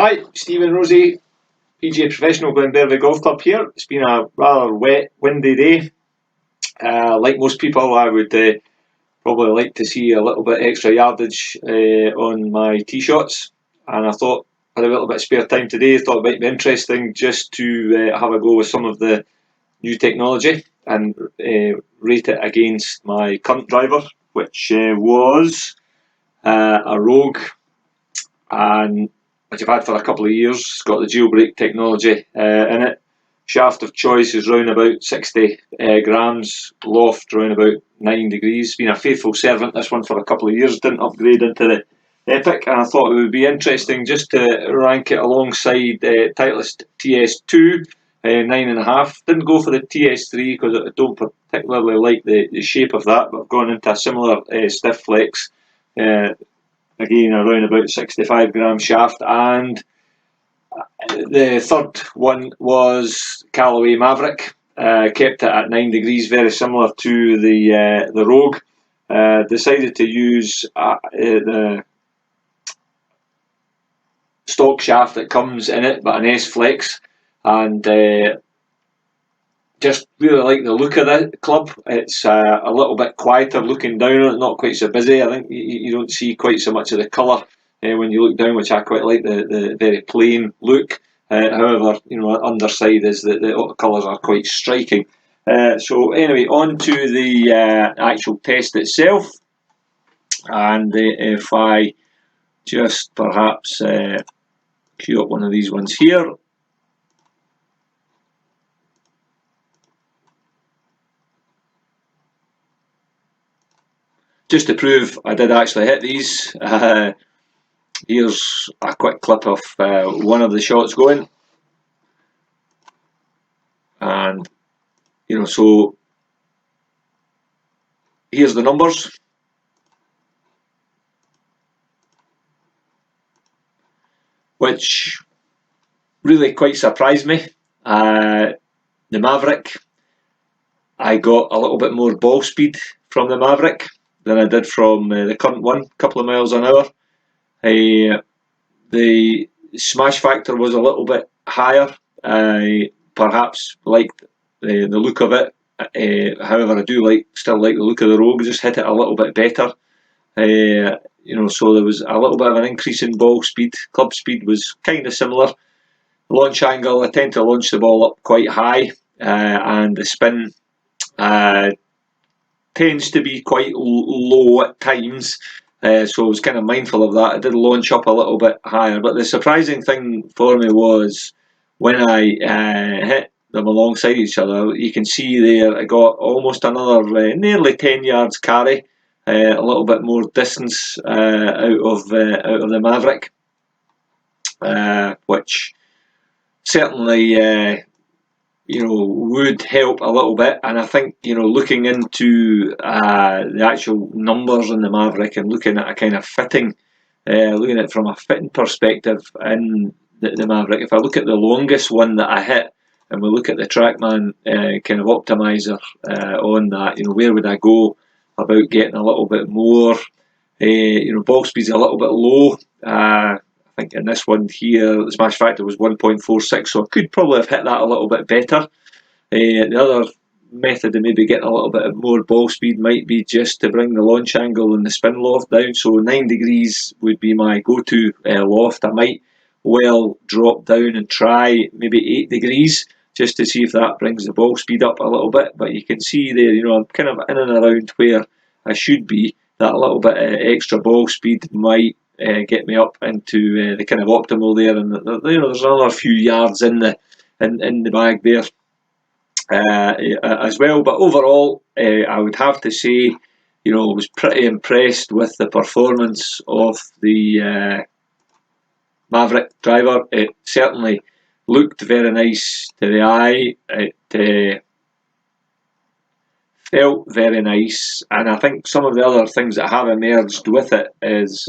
Hi, Stephen Rosie, PGA Professional Glenbervie Golf Club here. It's been a rather wet, windy day. Like most people, I would probably like to see a little bit extra yardage on my tee shots, and I thought I had a little bit of spare time today. I thought it might be interesting just to have a go with some of the new technology and rate it against my current driver, which was a Rogue, and which I've had for a couple of years. It's got the jailbreak technology in it. Shaft of choice is round about 60 grams, loft round about 9 degrees. Been a faithful servant, this one, for a couple of years. Didn't upgrade into the Epic, and I thought it would be interesting just to rank it alongside aTitleist TS2, 9.5. Didn't go for the TS3 because I don't particularly like the shape of that, but I've gone into a similar stiff flex. Again, around about 65 gram shaft. And the third one was Callaway Mavrik. Kept it at 9 degrees, very similar to the Rogue. Decided to use the stock shaft that comes in it, but an S Flex, and just really like the look of the club. It's a little bit quieter looking down on it, not quite so busy. I think you don't see quite so much of the colour when you look down, which I quite like, the very plain look. However, underside is that the colours are quite striking. So anyway, on to the actual test itself. And if I just perhaps cue up one of these ones here. Just to prove I did actually hit these, here's a quick clip of one of the shots going. And, so here's the numbers. Which really quite surprised me. The Mavrik, I got a little bit more ball speed from the Mavrik than I did from the current one, a couple of miles an hour. The smash factor was a little bit higher. I perhaps liked the look of it. However, I do still like the look of the Rogue. Just hit it a little bit better. So there was a little bit of an increase in ball speed. Club speed was kind of similar. Launch angle, I tend to launch the ball up quite high, and the spin tends to be quite low at times, so I was kind of mindful of that. I did launch up a little bit higher, but the surprising thing for me was when I hit them alongside each other, you can see there I got almost another nearly 10 yards carry, a little bit more distance out of the Mavrik, which certainly would help a little bit. And I think looking into the actual numbers in the Mavrik and looking at a kind of fitting, looking at it from a fitting perspective in the Mavrik, if I look at the longest one that I hit and we look at the TrackMan kind of optimizer on that, where would I go about getting a little bit more? Ball speed's a little bit low. I think in this one here, the smash factor was 1.46, so I could probably have hit that a little bit better. The other method of maybe getting a little bit more ball speed might be just to bring the launch angle and the spin loft down. So 9 degrees would be my go-to loft. I might well drop down and try maybe 8 degrees just to see if that brings the ball speed up a little bit. But you can see there, I'm kind of in and around where I should be. That little bit of extra ball speed might get me up into the kind of optimal there, and there's another few yards in the bag there as well. But overall, I would have to say, I was pretty impressed with the performance of the Mavrik driver. It certainly looked very nice to the eye. It felt very nice, and I think some of the other things that have emerged with it is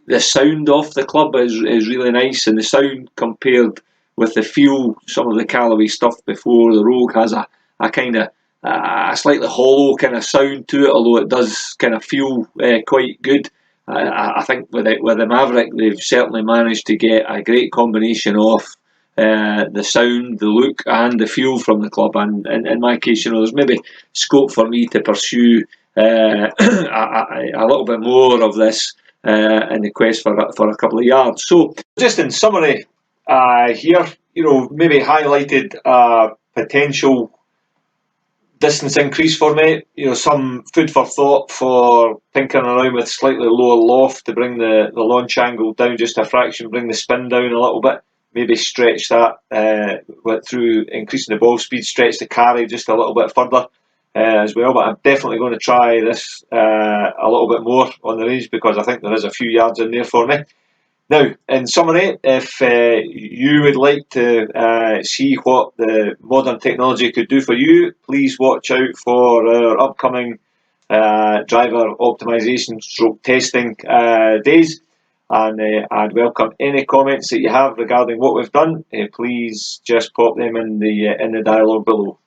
the sound of the club is really nice, and the sound compared with the feel, some of the Callaway stuff before, the Rogue has a kind of a slightly hollow kind of sound to it, although it does kind of feel quite good. I think with the Mavrik, they've certainly managed to get a great combination of the sound, the look, and the feel from the club. And in my case, there's maybe scope for me to pursue a little bit more of this in the quest for a couple of yards. So, just in summary, here, maybe highlighted potential distance increase for me. Some food for thought for tinkering around with slightly lower loft to bring the launch angle down just a fraction, bring the spin down a little bit, maybe stretch that through increasing the ball speed, stretch the carry just a little bit further as well. But I'm definitely going to try this a little bit more on the range, because I think there is a few yards in there for me. Now, in summary, if you would like to see what the modern technology could do for you, please watch out for our upcoming driver optimization stroke testing days. And I'd welcome any comments that you have regarding what we've done. Please just pop them in the dialogue below.